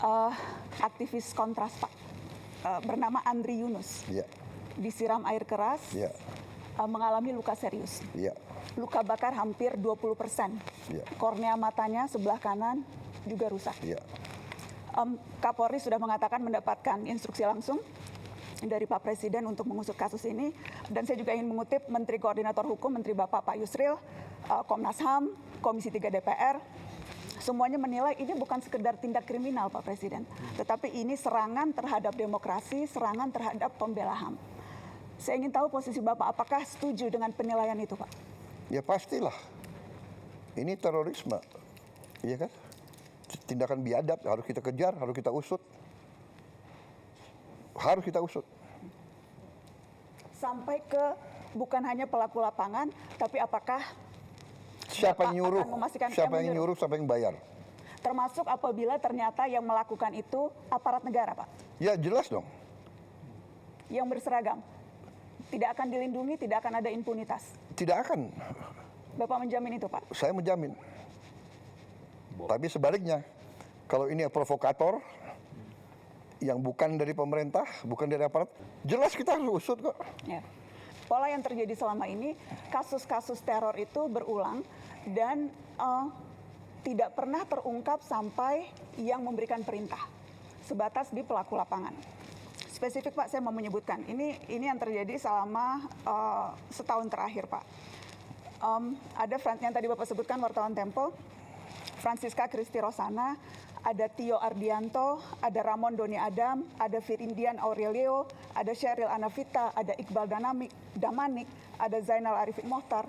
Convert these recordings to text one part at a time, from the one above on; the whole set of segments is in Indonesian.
eh, aktivis kontras Pak, bernama Andri Yunus, Ya, disiram air keras, ya, mengalami luka serius. ya, Luka bakar hampir 20%. ya, Kornea matanya sebelah kanan juga rusak. ya. Kapolri sudah mengatakan mendapatkan instruksi langsung dari Pak Presiden untuk mengusut kasus ini. Dan saya juga ingin mengutip Menteri Koordinator Hukum, Menteri Bapak Pak Yusril, Komnas HAM, Komisi 3 DPR, semuanya menilai ini bukan sekedar tindak kriminal Pak Presiden, tetapi ini serangan terhadap demokrasi, serangan terhadap pembela HAM. Saya ingin tahu posisi Bapak, apakah setuju dengan penilaian itu Pak? Ya pastilah. Ini terorisme, iya kan? Tindakan biadab harus kita kejar, harus kita usut. Harus kita usut. Sampai ke bukan hanya pelaku lapangan, tapi apakah Siapa Bapak yang nyuruh? akan memastikan Siapa yang nyuruh, siapa yang bayar? termasuk apabila ternyata yang melakukan itu aparat negara, Pak, Ya jelas dong. yang berseragam. Tidak akan dilindungi, tidak akan ada impunitas. Tidak akan. Bapak menjamin itu, Pak? Saya menjamin. Tapi sebaliknya, kalau ini provokator yang bukan dari pemerintah, bukan dari aparat, jelas kita harus usut kok. Ya. Pola yang terjadi selama ini, kasus-kasus teror itu berulang dan tidak pernah terungkap sampai yang memberikan perintah, sebatas di pelaku lapangan. Spesifik Pak, saya mau menyebutkan, ini yang terjadi selama setahun terakhir Pak. Ada yang tadi Bapak sebutkan wartawan Tempo, Francisca Kristi Rosana, ada Tio Ardianto, ada Ramon Doni Adam, ada Firindian Aurelio, ada Sheryl Anavita, ada Iqbal Damanik, ada Zainal Arifin Mohtar.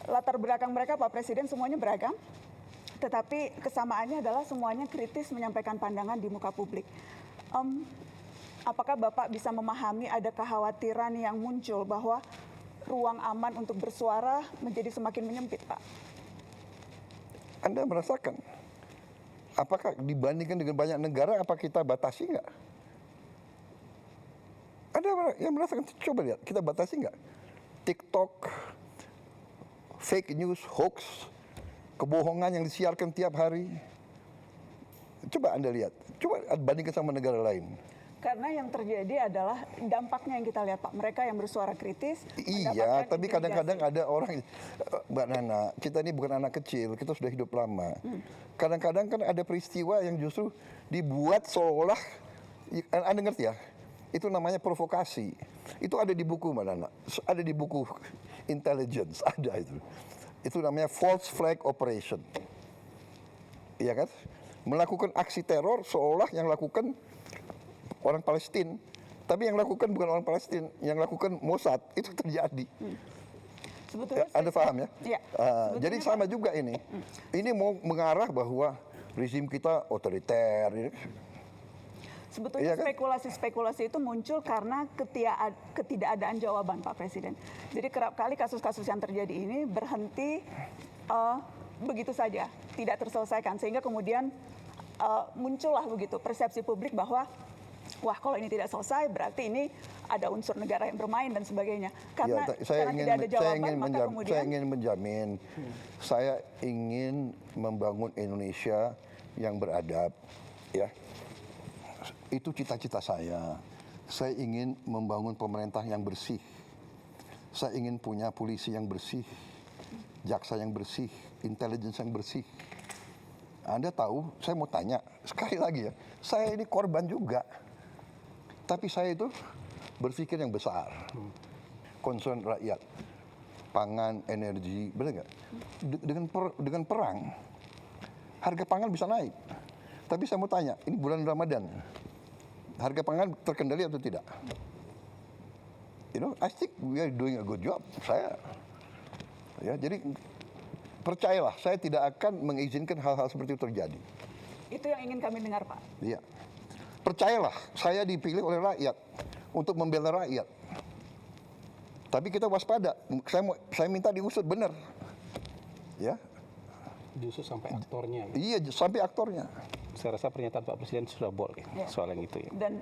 Latar belakang mereka Pak Presiden semuanya beragam, tetapi kesamaannya adalah semuanya kritis menyampaikan pandangan di muka publik. Apakah Bapak bisa memahami ada kekhawatiran yang muncul bahwa ruang aman untuk bersuara menjadi semakin menyempit, Pak? Anda merasakan, apakah dibandingkan dengan banyak negara, apa kita batasi nggak? Ada yang merasakan, coba lihat, kita batasi nggak? TikTok, fake news, hoax, kebohongan yang disiarkan tiap hari. Coba Anda lihat, coba bandingkan sama negara lain. Karena yang terjadi adalah dampaknya yang kita lihat Pak, mereka yang bersuara kritis. Iya, tapi kadang-kadang ada orang, Mbak Nana, kita ini bukan anak kecil, kita sudah hidup lama. Kadang-kadang kan ada peristiwa yang justru dibuat seolah, Anda ngerti ya, itu namanya provokasi. Itu ada di buku Mbak Nana, ada di buku intelligence, ada itu. Itu namanya false flag operation. Iya kan? Melakukan aksi teror seolah yang lakukan orang Palestina, tapi yang lakukan bukan orang Palestina, yang lakukan Mossad, itu terjadi. Sebetulnya Anda paham ya? Ya, jadi sama juga ini. Ini mau mengarah bahwa rezim kita otoriter. Sebetulnya Iya kan? spekulasi-spekulasi itu muncul karena ketidakadaan jawaban Pak Presiden. Jadi kerap kali kasus-kasus yang terjadi ini berhenti begitu saja, tidak terselesaikan, sehingga kemudian muncullah begitu persepsi publik bahwa wah, kalau ini tidak selesai berarti ini ada unsur negara yang bermain dan sebagainya. Karena, saya tidak ada jawaban, maka kemudian saya ingin menjamin, saya ingin membangun Indonesia yang beradab, ya. Itu cita-cita saya. Saya ingin membangun pemerintah yang bersih. Saya ingin punya polisi yang bersih, jaksa yang bersih, intelligence yang bersih. Anda tahu, saya mau tanya sekali lagi ya, saya ini korban juga. Tapi saya itu berpikir yang besar, concern rakyat, pangan, energi, benar nggak? Dengan perang, harga pangan bisa naik. Tapi saya mau tanya, ini bulan Ramadan, harga pangan terkendali atau tidak? You know, I think we are doing a good job. Jadi percayalah, saya tidak akan mengizinkan hal-hal seperti itu terjadi. itu yang ingin kami dengar Pak. Iya. Percayalah, saya dipilih oleh rakyat untuk membela rakyat. Tapi kita waspada. Saya minta diusut benar. Ya. Diusut sampai aktornya. Iya, sampai aktornya. Saya rasa pernyataan Pak Presiden sudah boleh soal yang itu ya. Dan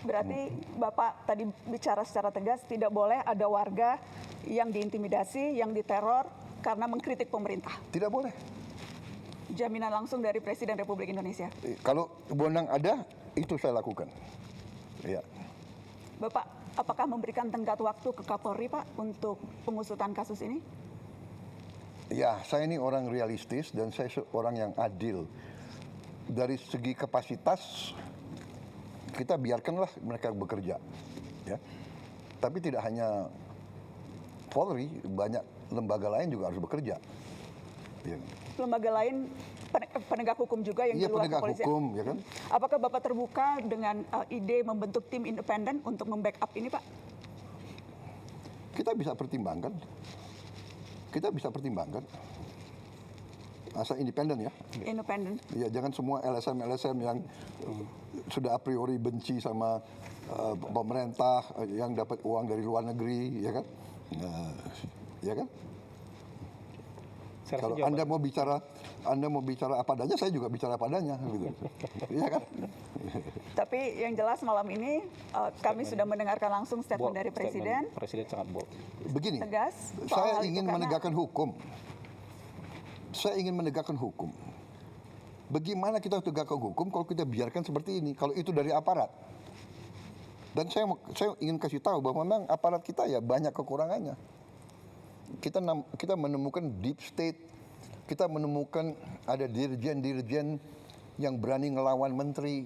berarti Bapak tadi bicara secara tegas tidak boleh ada warga yang diintimidasi, yang diteror karena mengkritik pemerintah. Tidak boleh. jaminan langsung dari Presiden Republik Indonesia. Kalau wewenang ada, itu saya lakukan. Ya. Bapak, apakah memberikan tenggat waktu ke Kapolri, Pak, untuk pengusutan kasus ini? Ya, saya ini orang realistis dan saya orang yang adil. Dari segi kapasitas, kita biarkanlah mereka bekerja. Ya. Tapi tidak hanya Polri, banyak lembaga lain juga harus bekerja. Ya. Lembaga lain, penegak hukum juga yang Iya, di luar penegak kepolisian. hukum, ya kan? Apakah Bapak terbuka dengan ide membentuk tim independen untuk membackup ini, Pak? Kita bisa pertimbangkan. Kita bisa pertimbangkan. Asal independen ya. Independen. Ya, jangan semua LSM yang sudah a priori benci sama pemerintah yang dapat uang dari luar negeri, ya kan? Ya kan? Saya rasa Kalau jawaban- Anda mau bicara apa adanya, saya juga bicara apa adanya, gitu. Iya kan? Tapi yang jelas malam ini kami sudah mendengarkan langsung statement bold, dari Presiden. Presiden sangat bold. Begini, Tegas soal saya hal itu ingin karena- menegakkan hukum. Saya ingin menegakkan hukum. Bagaimana kita tegakkan hukum kalau kita biarkan seperti ini? Kalau itu dari aparat. Dan saya ingin kasih tahu bahwa memang aparat kita ya banyak kekurangannya. Kita menemukan deep state, kita menemukan ada dirjen-dirjen yang berani ngelawan menteri.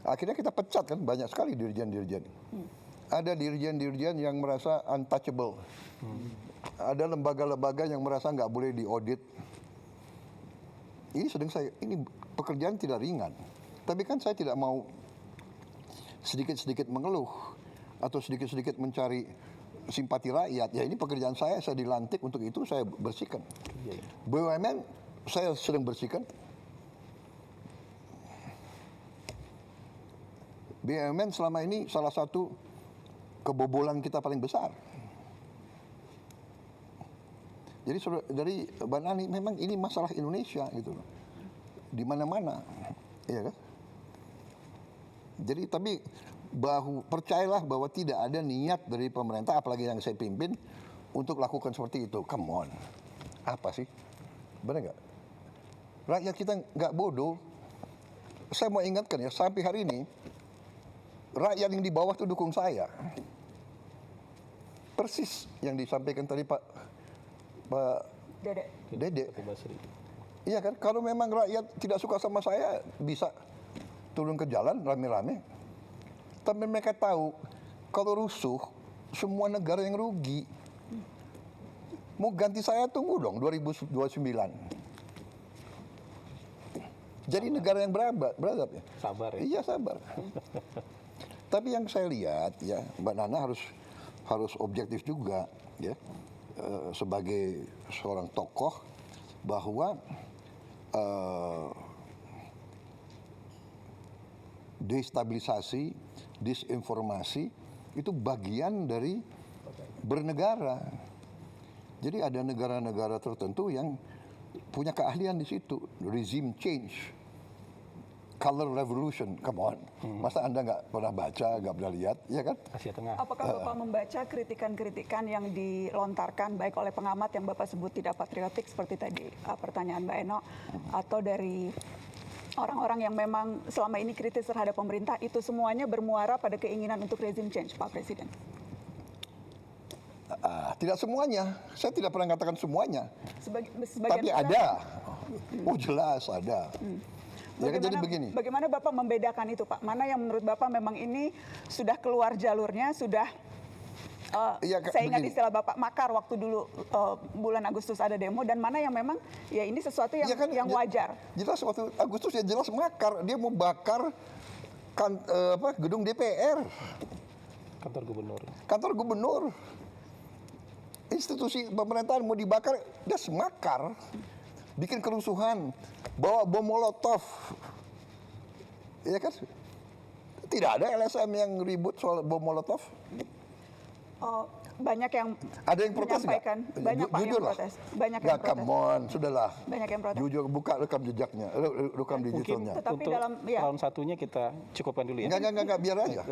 Akhirnya kita pecat kan, banyak sekali dirjen-dirjen. Ada dirjen-dirjen yang merasa untouchable. Ada lembaga-lembaga yang merasa nggak boleh diaudit. Ini pekerjaan tidak ringan. Tapi kan saya tidak mau sedikit-sedikit mengeluh atau sedikit-sedikit mencari simpati rakyat. Ya ini pekerjaan saya dilantik untuk itu, saya bersihkan. BUMN saya sedang bersihkan. BUMN selama ini salah satu kebobolan kita paling besar. Jadi dari Mbak Nani, memang ini masalah Indonesia gitu loh. Di mana-mana, ya kan? Jadi tapi percayalah bahwa tidak ada niat dari pemerintah, apalagi yang saya pimpin, untuk lakukan seperti itu. Come on, apa sih? Benar nggak? Rakyat kita nggak bodoh. Saya mau ingatkan ya, sampai hari ini rakyat yang di bawah itu dukung saya. Persis yang disampaikan tadi Pak Dede. Iya kan, kalau memang rakyat tidak suka sama saya, bisa turun ke jalan rame-rame. Tapi mereka tahu, kalau rusuh, semua negara yang rugi. Mau ganti saya, tunggu dong, 2029. Jadi negara yang beradab ya. Sabar ya. Iya, sabar. Tapi yang saya lihat, ya Mbak Nana harus objektif juga, ya. Sebagai seorang tokoh, bahwa destabilisasi, disinformasi itu bagian dari bernegara. Jadi ada negara-negara tertentu yang punya keahlian di situ, regime change, color revolution, come on. Masa Anda nggak pernah baca, nggak pernah lihat, ya kan? Asia Tengah. Apakah Bapak membaca kritikan-kritikan yang dilontarkan baik oleh pengamat yang Bapak sebut tidak patriotik seperti tadi pertanyaan Mbak Eno, atau dari orang-orang yang memang selama ini kritis terhadap pemerintah, itu semuanya bermuara pada keinginan untuk regime change, Pak Presiden? Tidak semuanya, saya tidak pernah katakan semuanya. Sebagian Tapi besar. ada, oh jelas ada. Ya kan, jadi begini. Bagaimana Bapak membedakan itu, Pak? Mana yang menurut Bapak memang ini sudah keluar jalurnya, sudah saya ingat begini. istilah Bapak makar waktu dulu bulan Agustus ada demo, dan mana yang memang ya ini sesuatu yang, Ya kan, yang wajar. Jelas waktu Agustus ya jelas makar, dia mau bakar gedung DPR, Kantor gubernur. kantor gubernur. Institusi pemerintahan mau dibakar, dia semakar. Bikin kerusuhan, bawa bom molotov. Ya kan? Tidak ada LSM yang ribut soal bom molotov. banyak yang Ada yang protes nggak? menyampaikan, banyak Pak yang Jujur lah. protes, banyak yang Nggak, protes, come on, sudahlah. banyak yang protes. Jujur, buka rekam jejaknya, rekam Mungkin digitalnya. Tetapi untuk dalam- ya. round satunya kita cukupkan dulu ya. Enggak, biar aja.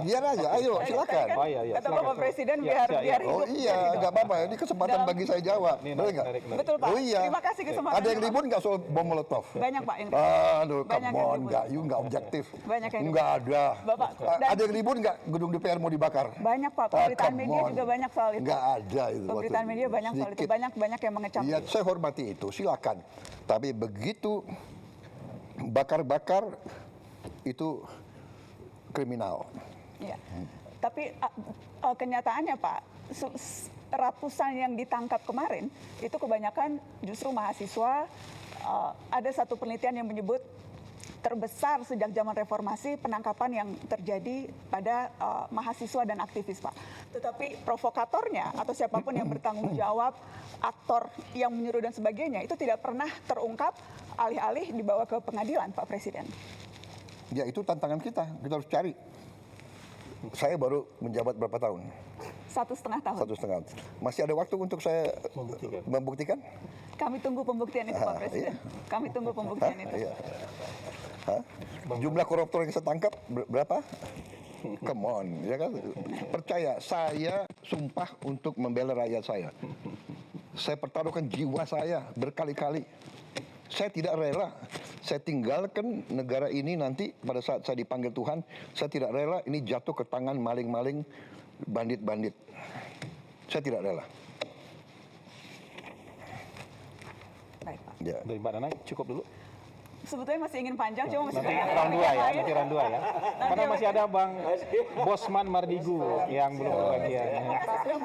Biar aja, ayo silakan. Kan Oh, iya, kata silakan. Bapak Presiden Ya, biar ya, ya. biar Oh hidup. iya, nggak apa-apa. Ini kesempatan Dalam- bagi saya jawab. Ini Boleh nggak? menarik. Betul Pak. Oh iya. Terima kasih kesempatan. Ada yang ribut nggak soal bom molotov? Banyak Pak yang Aduh, Banyak come yang on, ribut. nggak objektif. Banyak yang Nggak ada. Bapak, dan- Ada yang ribut nggak gedung DPR mau dibakar? Banyak Pak, pemberitaan come media on. juga banyak soal itu. Nggak ada itu. Pemberitaan media banyak soal itu, Sedikit. banyak yang mengecam. Iya, saya hormati itu, silakan. Tapi begitu bakar-bakar itu kriminal. Ya. Tapi kenyataannya Pak, ratusan yang ditangkap kemarin itu kebanyakan justru mahasiswa. Ada satu penelitian yang menyebut terbesar sejak zaman reformasi penangkapan yang terjadi pada mahasiswa dan aktivis Pak. Tetapi provokatornya atau siapapun yang bertanggung jawab, aktor yang menyuruh dan sebagainya itu tidak pernah terungkap, alih-alih dibawa ke pengadilan Pak Presiden. Ya itu tantangan kita harus cari. Saya baru menjabat berapa tahun? 1,5 tahun. 1,5. Masih ada waktu untuk saya membuktikan? Kami tunggu pembuktian itu Pak Presiden. Kami tunggu pembuktian itu. Iya. Hah? Jumlah koruptor yang saya tangkap berapa? Come on, ya kan? Percaya, saya sumpah untuk membela rakyat saya. Saya pertaruhkan jiwa saya berkali-kali. Saya tidak rela. Saya tinggalkan negara ini nanti pada saat saya dipanggil Tuhan. Saya tidak rela ini jatuh ke tangan maling-maling, bandit-bandit. Saya tidak rela. Baik Pak. Ya. Dari Mbak Nana cukup dulu. Sebetulnya masih ingin panjang, cuma masih Nanti banyak round 2 ya, lain. nanti round 2 ya. Karena masih ada Bang Bosman Mardigu yang belum kebagian.